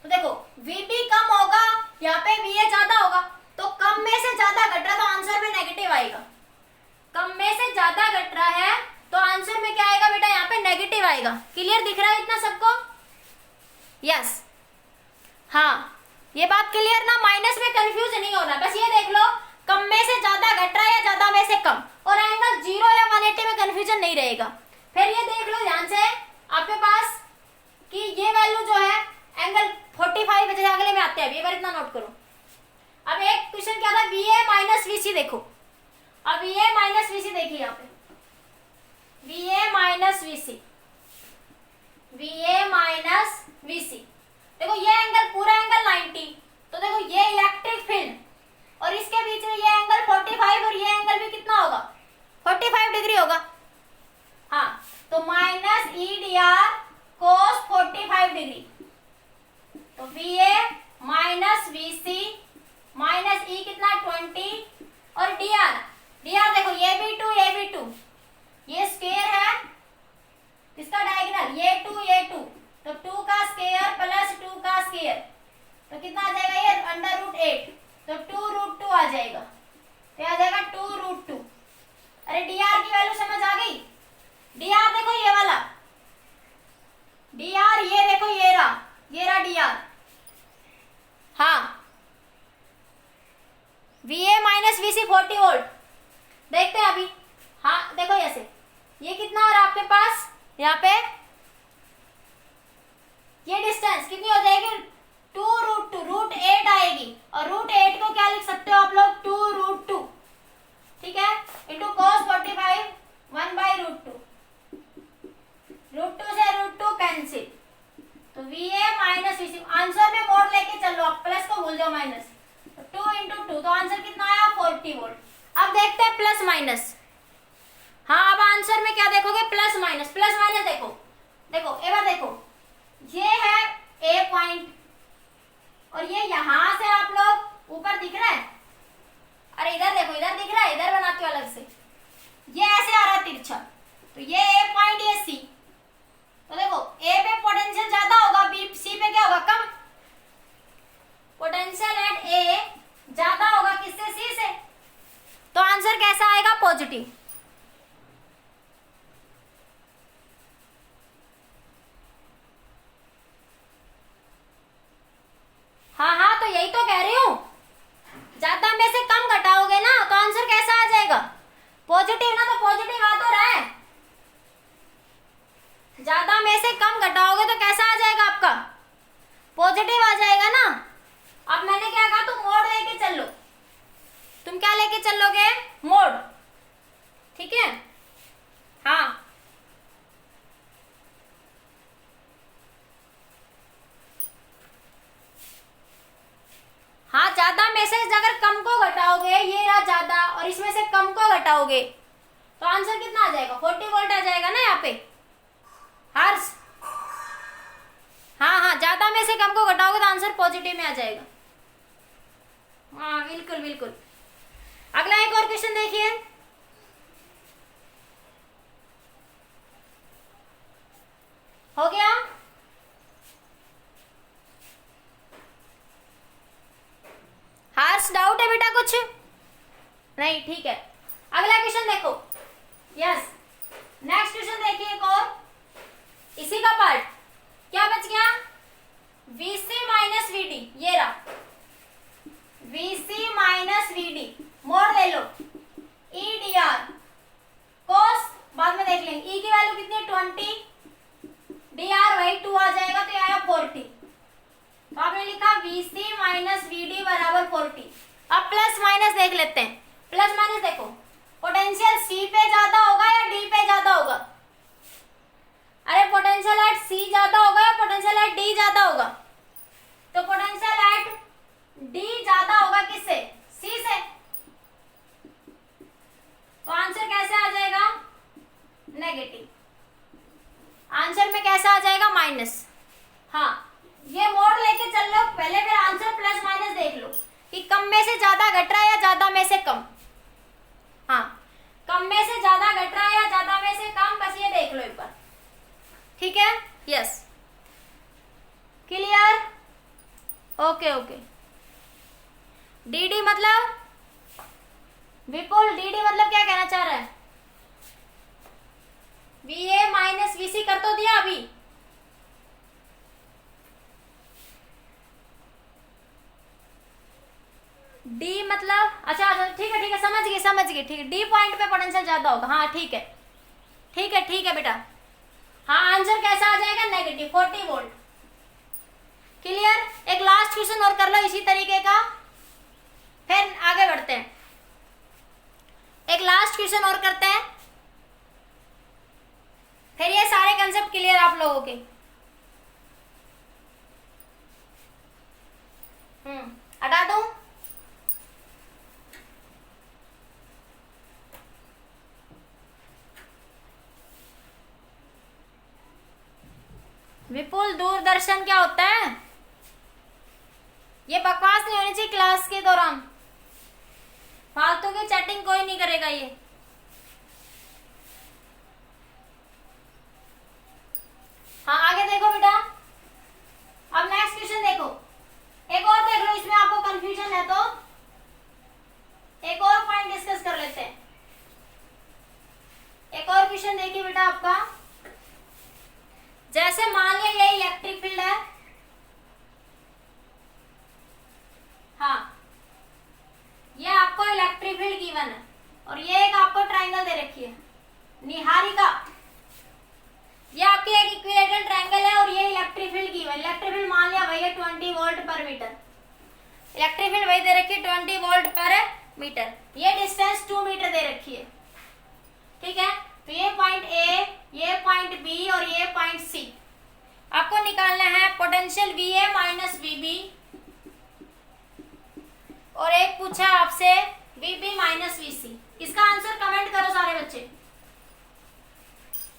तो देखो VB कम होगा, यहाँ पे VA ज्यादा होगा, तो कम में से ज्यादा घट रहा तो आंसर में नेगेटिव आएगा। कम में से ज्यादा घट रहा है तो आंसर में क्या आएगा बेटा, यहाँ पे नेगेटिव आएगा। क्लियर दिख रहा है इतना सबको? यस, हाँ ये बात क्लियर ना, माइनस में कंफ्यूज नहीं होना, बस ये देख लो कम में से ज्यादा घट रहा है या ज्यादा में से कम, और एंगल 0 या 180 में कंफ्यूजन नहीं रहेगा। फिर ये देख लो ध्यान से आपके पास कि ये वैल्यू जो है एंगल 45 है, जैसे अगले में आते हैं, ये बार इतना नोट करो। अब एक क्वेश्चन क्या था, VA माइनस VC देखो। अब VA माइनस VC देखिए यहाँ पे, डिग्री। तो V A minus V C minus E कितना 20 और डी आर, देखो ये भी 2 ये भी 2, ये स्क्वायर है किसका डायगोनल, ये 2 तो 2 का स्क्वायर प्लस 2 का स्क्वायर तो कितना आ जाएगा ये √8 तो 2√2 आ जाएगा, तो आ जाएगा 2√2। अरे डी आर की वैल्यू समझ आ गई, डी आर देखो ये वाला डी आर, ये देखो ये रहा डी आर। हाँ V A minus V C 40 volt देखते हैं अभी। हाँ देखो ऐसे ये कितना आ रहा आपके पास यहाँ पे, ये डिस्टेंस कितनी हो जाएगी 2√2, √8 आएगी और √8 को क्या लिख सकते हो आप लोग 2√2, ठीक है, इंटू cos 45 1/√2, √2 से √2 कैंसिल, तो V A minus V C, answer में मोड़ लेके चलो आप, प्लस को भूल जाओ माइनस, तो 2 × 2 तो आंसर कितना आया 40 वोल्ट। अब देखते हैं प्लस माइनस। हाँ अब आंसर में क्या देखोगे प्लस माइनस देखो एक बार देखो, ये है ए पॉइंट और ये यहां से आप लोग ऊपर दिख रहा है, अरे इधर देखो इधर दिख रहा है, इधर बनाती हूँ अलग से, ये ऐसे आ रहा है तिरछा, तो ये ए पॉइंट ये सी, तो देखो ए पे पोटेंशियल ज्यादा होगा, बी सी पे क्या होगा कम, पोटेंशियल एट ए ज्यादा होगा किससे सी से, तो आंसर कैसा आएगा पॉजिटिव। हाँ तो यही तो कह रही हूं, ज्यादा में से कम घटाओगे ना तो आंसर कैसा आ जाएगा पॉजिटिव ना, तो पॉजिटिव आ तो रहा है, ज्यादा में से कम घटाओगे तो कैसा आ जाएगा आपका पॉजिटिव आ जाएगा ना। अब मैंने क्या कहा तुम मोड़ लेके चलो, तुम क्या लेके चलोगे मोड़, ठीक है। हाँ हाँ ज्यादा में से अगर कम को घटाओगे, ये रहा ज्यादा और इसमें से कम को घटाओगे तो आंसर कितना आ जाएगा 40 वोल्ट आ जाएगा ना यहाँ पे हर्ष। हाँ ज्यादा में से कम को घटाओगे तो आंसर पॉजिटिव में आ जाएगा। हाँ बिल्कुल। अगला एक और क्वेश्चन देखिए, हो गया, हर्ष डाउट है बेटा कुछ नहीं, ठीक है। अगला क्वेश्चन देखो, यस नेक्स्ट क्वेश्चन देखिए एक और, इसी का पार्ट क्या बच गया VC माइनस VD, ये रहा VC माइनस VD, मोड़ ले लो EDR cos, बाद में देख लेंगे, E की वैल्यू कितनी है 20, DR वही 2 आ जाएगा तो ये आया 40, तो आपने लिखा VC माइनस VD बराबर 40। अब प्लस माइनस देख लेते हैं, प्लस माइनस देखो पोटेंशियल C पे ज्यादा होगा या D पे ज्यादा होगा, अरे पोटेंशियल एट C ज्यादा होगा या पोटेंशियल एट D ज्यादा होगा, तो पोटेंशियल एट D ज्यादा होगा किससे C से, तो आंसर कैसे आ जाएगा नेगेटिव, आंसर में कैसा आ जाएगा माइनस। हाँ ये मोड़ लेके चल लो पहले, फिर आंसर प्लस माइनस देख लो कि कम में से ज्यादा घट रहा है या ज्यादा में से कम, हाँ कम में से ज्यादा घट रहा है या ज्यादा में से कम, बस ये देख लो एक बार, ठीक है। Yes clear, okay. DD मतलब विपुल, DD मतलब क्या कहना चाह रहा है, VA माइनस VC कर तो दिया अभी, D मतलब अच्छा ठीक है समझ गई ठीक है, D पॉइंट पे पोटेंशियल ज्यादा होगा, हाँ ठीक है बेटा। हाँ आंसर कैसा आ जाएगा नेगेटिव 40 वोल्ट। क्लियर, एक लास्ट क्वेश्चन और कर लो इसी तरीके का, फिर आगे बढ़ते हैं, एक लास्ट क्वेश्चन और करते हैं, फिर ये सारे कंसेप्ट क्लियर आप लोगों के। हटा दूं, विपुल दूरदर्शन क्या होता है? ये बकवास नहीं होनी चाहिए क्लास के दौरान, फालतू की चैटिंग कोई नहीं करेगा ये। हाँ आगे देखो बेटा, अब नेक्स्ट क्वेश्चन देखो, एक और देख लो, इसमें आपको कंफ्यूजन है तो एक और पॉइंट डिस्कस कर लेते हैं। एक और क्वेश्चन देखिए बेटा आपका, जैसे मान लिया ये इलेक्ट्रिक फील्ड है, हाँ ये आपको इलेक्ट्रिक फील्ड गिवन है और ये एक आपको ट्रायंगल दे रखी है निहारिका, ये आपकी एक इक्विलेटरल ट्रायंगल है और ये electric field given, electric field मान लिया भैया 20 वोल्ट पर मीटर, इलेक्ट्रिक फील्ड वही दे रखी है 20 वोल्ट पर मीटर, ये डिस्टेंस 2 मीटर दे रखी है, ठीक है। तो ये पॉइंट ए, ये पॉइंट बी और ये पॉइंट सी, आपको निकालना है potential V A minus V B, और एक पूछा आपसे V B minus V C. इसका आंसर कमेंट करो सारे बच्चे,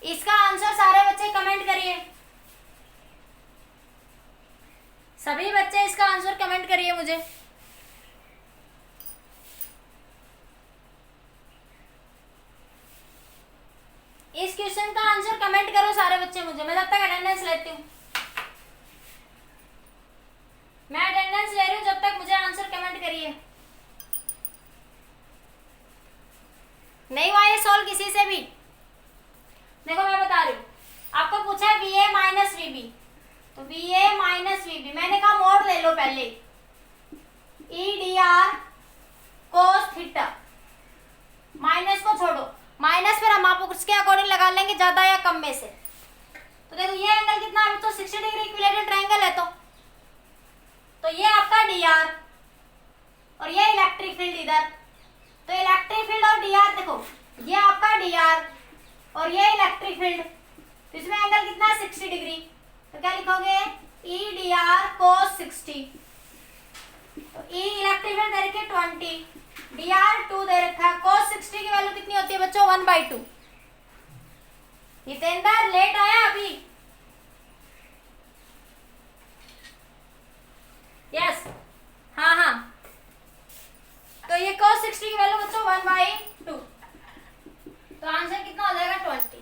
इसका आंसर सारे बच्चे कमेंट करिए, सभी बच्चे इसका आंसर कमेंट करिए मुझे। इस क्वेश्चन का आंसर कमेंट करो सारे बच्चे मुझे, मैं जब तक अटेंडेंस लेती हूँ, मैं अटेंडेंस ले रही हूँ, जब तक मुझे आंसर कमेंट करिए। नहीं हुआ ये सॉल्व किसी से भी? देखो मैं बता रही हूँ, आपको पूछा है V A minus V B, तो V A minus V B, मैंने कहा मोड ले लो पहले, E D R cos theta, minus को छोड़ो, माइनस फिर हम आपको उसके अकॉर्डिंग लगा लेंगे ज्यादा या कम में से। तो देखो ये एंगल कितना है, तो 60 डिग्री इक्विलेटरल ट्रायंगल है, तो ये आपका डी आर और ये इलेक्ट्रिक फील्ड इधर, तो इलेक्ट्रिक फील्ड और डी आर देखो, ये आपका डी आर और ये इलेक्ट्रिक फील्ड, तो इसमें एंगल कितना है 60 डिग्री, तो क्या लिखोगे ई डी आर कोस 60, तो ई इलेक्ट्रिक फील्ड दे रखी 20, डी आर 2 दे रखा है, कोस 60 की वैल्यू कितनी होती है बच्चों 1/2। हितेंद्र लेट आया अभी? यस हाँ हाँ, तो ये cos 60 की वैल्यू बच्चों 1/2, तो आंसर कितना हो जाएगा 20,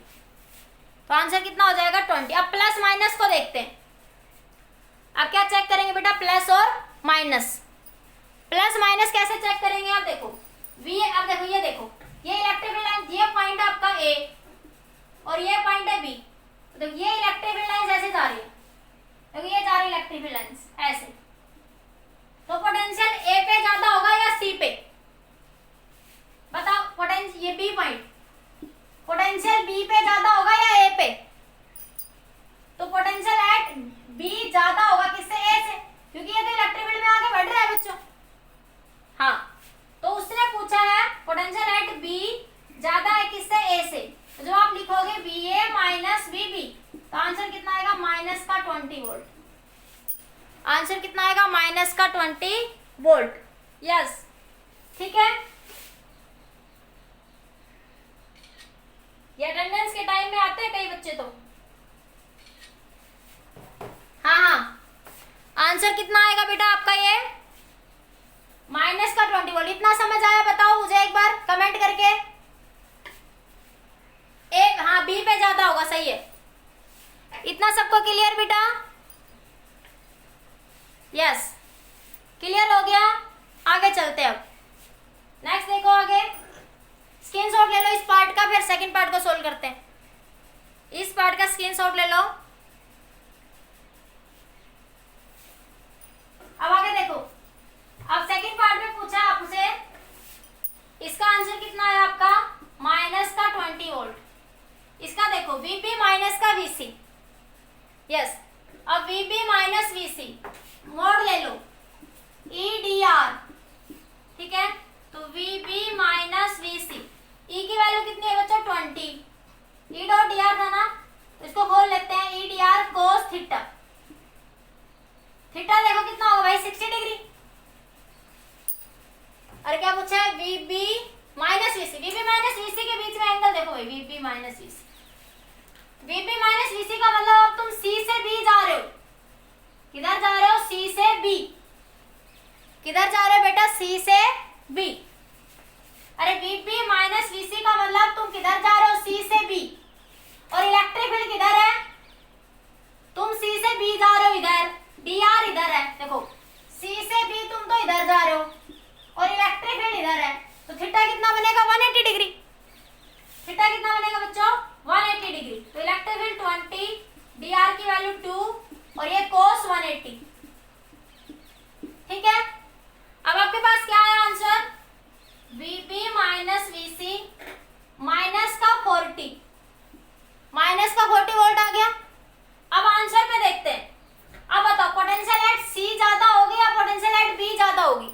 तो आंसर कितना हो जाएगा 20। अब प्लस माइनस को देखते हैं, अब क्या चेक करेंगे बेटा प्लस और माइनस, प्लस माइनस कैसे चेक करेंगे आप देखो, वी अब देखो ये देखो, ये इलेक्ट्रिक फील्ड लाइन, ये पॉइंट है आपका ए और ये पॉइंट है बी, तो ये इलेक्ट्रिक फील्ड लाइंस ऐसे जा रही है, देखो ये जा रही है इलेक्ट्रिक फील्ड लाइंस ऐसे, तो पोटेंशियल ए पे ज्यादा होगा या सी पे? बताओ पोटेंशियल, ये बी पॉइंट, पोटेंशियल बी पे ज्यादा होगा या ए पे? तो पोटेंशियल एट बी ज्यादा होगा किससे? ए से, क्योंकि ये तो इलेक्ट्रिक फील्ड में आगे बढ़ रहा है बच्चों। हाँ तो उसने पूछा है पोटेंशियल एट बी ज्यादा है किससे? ए से, तो जब आप लिखोगे बी ए माइनस बी बी, तो आंसर कितना आएगा माइनस का 20 वोल्ट, आंसर कितना आएगा माइनस का 20 वोल्ट। यस ठीक है, ये अटेंडेंस के टाइम में आते हैं कई बच्चे तो। हाँ हाँ आंसर कितना आएगा बेटा आपका ये माइनस का 20 वोल्ट। इतना समझ आया बताओ मुझे एक बार कमेंट करके। एक हाँ बी पे ज्यादा होगा, सही है। इतना सबको क्लियर बेटा? यस क्लियर हो गया। आगे चलते हैं, अब नेक्स्ट देखो आगे, स्क्रीनशॉट ले लो इस पार्ट का, फिर सेकंड पार्ट को सोल्व करते हैं। इस पार्ट का स्क्रीनशॉट ले लो। अब आगे देखो, अब सेकंड पार्ट में पूछा आपसे, इसका आंसर कितना है आपका माइनस का 20 वोल्ट। इसका देखो वीबी माइनस का वीसी। यस अब वीबी माइनस वीसी मोड ले लो ई डी आर, ठीक है। तो वीबी माइनस वीसी, ई की वैल्यू कितनी है बच्चों 20, ई डॉट डी आर था ना, तो इसको खोल लेते हैं ई D R cos theta. Theta देखो कितना होगा भाई 60 डिग्री। और क्या पूछा है VB minus VC, VB minus VC के बीच में एंगल देखो भाई VB minus VC, VP minus VC का मतलब अब तुम C से B जा रहे हो। किधर जा रहे हो? C से B। किधर जा रहे हो बेटा? C से B। अरे VP माइनस VC का मतलब तुम किधर जा रहे हो? C से B। और इलेक्ट्रिक फील्ड किधर है? तुम C से B जा रहे हो इधर, dr इधर है। देखो C से B तुम तो इधर जा रहे हो और इलेक्ट्रिक फील्ड इधर है, तो थीटा कितना बनेगा? 180 डिग्री। थीटा कितना बनेगा बच्चों? 180 डिग्री। तो इलेक्ट्रिक फील्ड 20, dr की वैल्यू 2 और ये cos 180। ठीक है, अब आपके पास क्या है answer? VP minus VC minus का 40, माइनस का 40 वोल्ट आ गया। अब आंसर पे देखते हैं। अब बताओ पोटेंशियल एट C ज्यादा होगी या पोटेंशियल एट B ज्यादा होगी?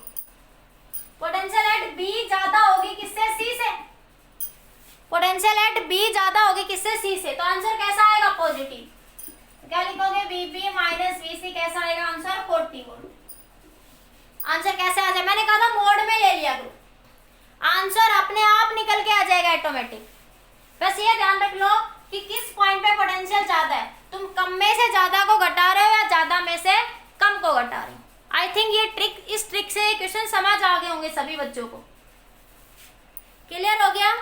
पोटेंशियल एट B ज्यादा होगी किससे? C से। पोटेंशियल एट B ज्यादा होगी किससे? C से। तो आंसर कैसा आएगा? पॉजिटिव। क्या लिखोगे? VP माइनस VC कैसा आएगा आंसर? 40 वोल्ट। आंसर कैसे आ जाए? मैंने कहा था मोड में ले लिया करो, आंसर अपने आप निकल के आ जाएगा ऑटोमेटिक। बस ये ध्यान रख लो कि किस पॉइंट पे पोटेंशियल ज्यादा है। तुम कम में से ज्यादा को घटा रहे हो या ज्यादा में से कम को घटा रहे हो। आई थिंक ये ट्रिक, इस ट्रिक से क्वेश्चन समझ आ गए होंगे सभी बच्चों को। क्लियर हो गया?